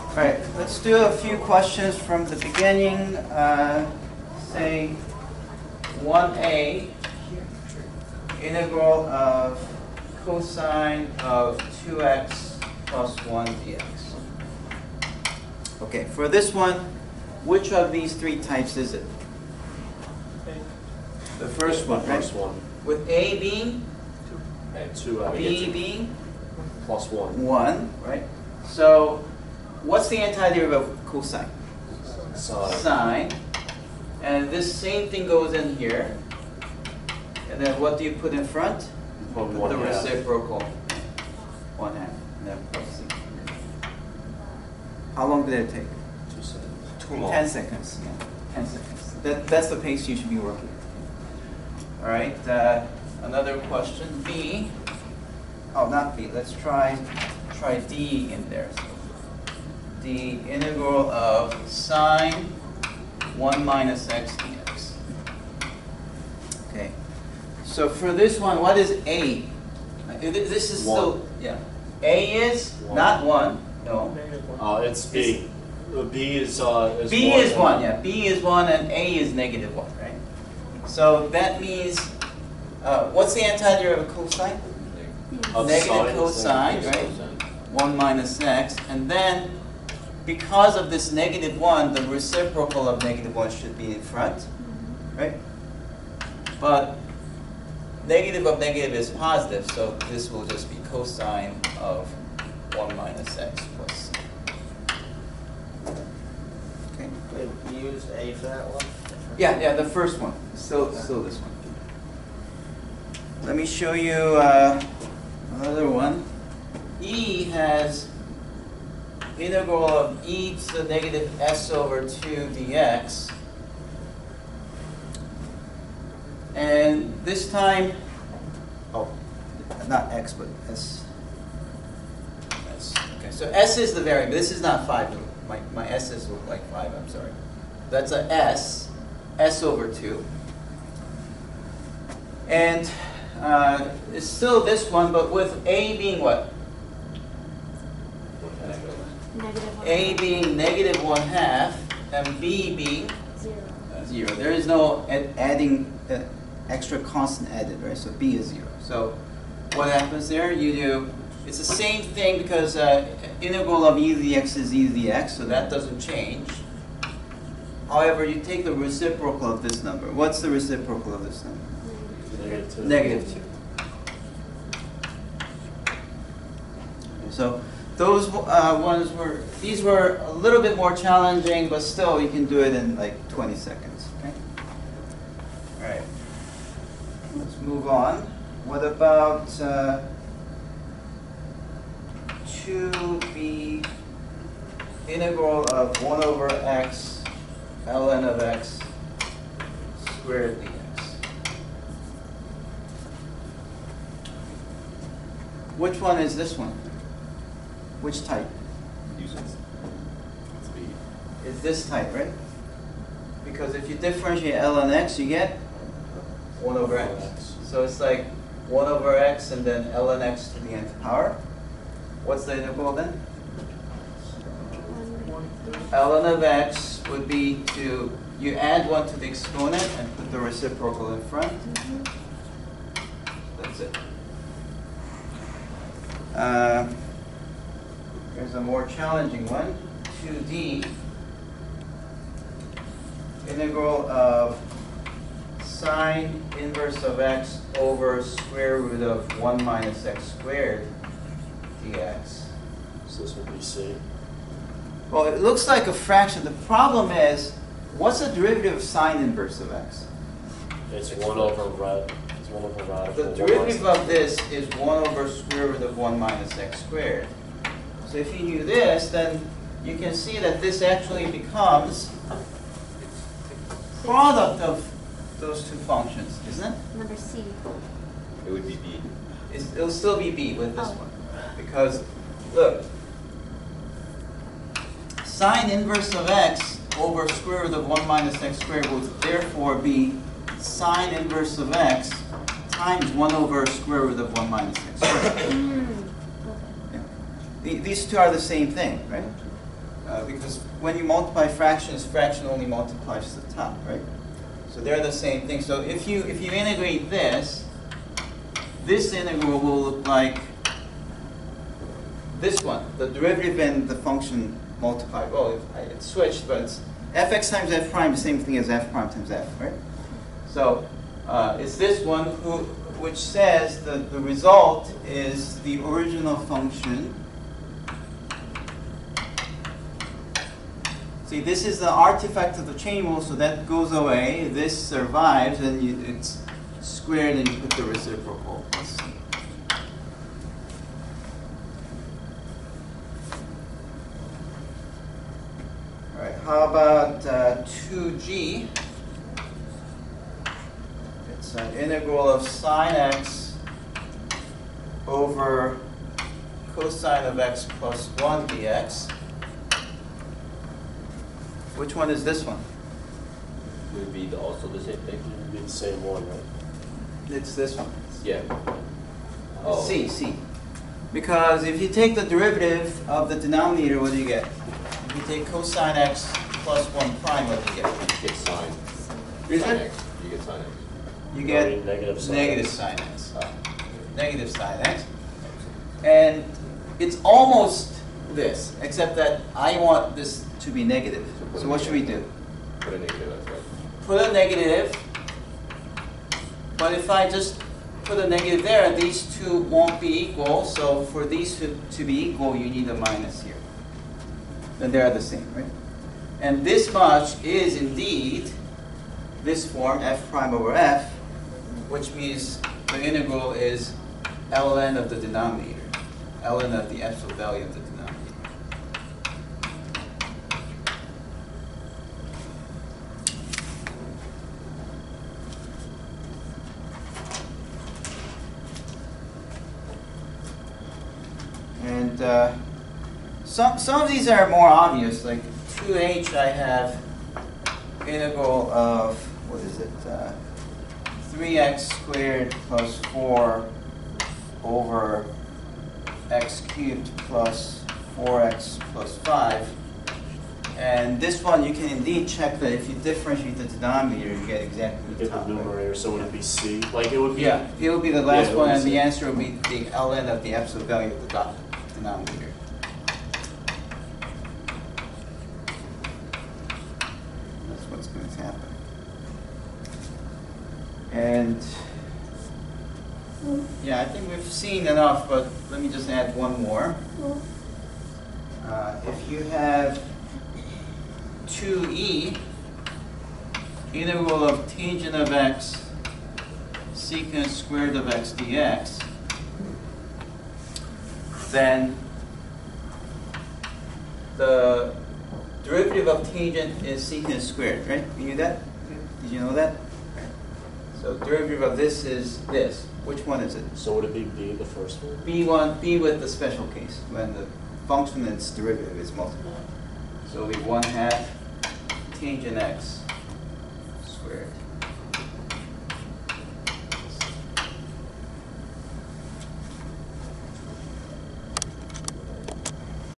All right, let's do a few questions from the beginning. Say 1a, integral of cosine of 2x plus 1 dx. Okay, for this one, which of these three types is it? The first one, right? First one. With a being, And 2 b being plus 1. 1, right? So what's the antiderivative of cosine? Sine. Sine. And this same thing goes in here. And then what do you put in front? Put The 1/2. reciprocal. 1/2. And then plus c. How long did it take? 2 seconds. Too 10 long. seconds. Yeah, 10 seconds. That's the pace you should be working at. All right. Another question. B. Oh, not B. Let's try D in there. So the integral of sine 1 minus x dx. Okay. So for this one, what is A? This is still, yeah. A is 1. not 1. No. It's B. B is B 1. is 1, yeah. B is 1 and A is negative 1, right? So that means, what's the antiderivative of cosine? Of Negative sine is cosine, negative right? cosine. 1 minus x. And then, because of this negative 1, the reciprocal of negative 1 should be in front, right? But negative of negative is positive, so this will just be cosine of 1 minus x plus c. Okay. You used A for that one? Yeah, the first one. Still this one. Let me show you another one. E has integral of e to the negative s over 2 dx. And this time, oh, not x, but s. Okay, so s is the variable. This is not 5. My s's look like 5, I'm sorry. That's a s over 2. And it's still this one, but with a being what? A being negative 1/2 and b being 0. There is no adding extra constant added, right? So b is 0. So what happens there? You do, it's the same thing because integral of e to the x is e to the x, so that doesn't change. However, you take the reciprocal of this number. What's the reciprocal of this number? Negative 2. Negative 2. So those these were a little bit more challenging, but still you can do it in like 20 seconds. Okay. All right. Let's move on. What about 2b integral of 1 over x ln of x squared dx? Which one is this one? Which type? It's B. It's this type, right? Because if you differentiate ln x, you get 1 over x. So it's like 1 over x and then ln x to the nth power. What's the integral then? Ln of x would be you add 1 to the exponent and put the reciprocal in front. That's it. Here's a more challenging one. 2d integral of sine inverse of x over square root of 1 minus x squared dx. So this would be C. Well, it looks like a fraction. The problem is, what's the derivative of sine inverse of x? It's 1 over radical. It's 1 over radical. The derivative of this is 1 over square root of 1 minus x squared. So if you knew this, then you can see that this actually becomes product of those two functions, isn't it? Number C. It would be B. It'll still be b with this one. Because, look, sine inverse of x over square root of 1 minus x squared will therefore be sine inverse of x times 1 over square root of 1 minus x squared. Yeah. These two are the same thing, right? because when you multiply fractions, fraction only multiplies to the top, right? So they're the same thing. So if you integrate this integral will look like this one. The derivative and the function multiplied. Well, it switched, but it's fx times f prime, the same thing as f prime times f, right? So it's this one which says that the result is the original function. See, this is the artifact of the chain rule, so that goes away. This survives, and it's squared, and you put the reciprocal. Let's see. All right, how about 2g? It's an integral of sine x over cosine of x plus 1 dx. Which one is this one? Would be also the same thing? It would be the same one, right? It's this one. Yeah. Oh. C. Because if you take the derivative of the denominator, what do you get? If you take cosine x plus 1 prime, what do you get? You get sine. Is Sine it? x. You get sine x. You get Negative sine negative x. sine x. Ah. Negative sine x. And it's almost this, except that I want this to be negative. So what should we do? Put a negative, that's right. Put a negative, but if I just put a negative there, these two won't be equal. So for these two to be equal, you need a minus here. Then they are the same, right? And this much is indeed this form, f prime over f, which means the integral is ln of the denominator, ln of the absolute value of the denominator. And some of these are more obvious, like 2h I have integral of, what is it, 3x squared plus 4 over x cubed plus 4x plus 5. And this one you can indeed check that if you differentiate the denominator, you get exactly You the get top. the right? numerator, so would it be C? Like it would be. Yeah, it will be the last Yeah, it one, would and be the C. answer will be the ln of the absolute value of the denominator. That's what's going to happen. And yeah, I think we've seen enough, but let me just add one more. If you have 2e integral of tangent of x secant squared of x dx, then the derivative of tangent is secant squared, right? You knew that? Did you know that? So derivative of this is this. Which one is it? So would it be B, the first one? B1, B with the special case, when the function and its derivative is multiplied. So it'll be 1/2 tangent x squared.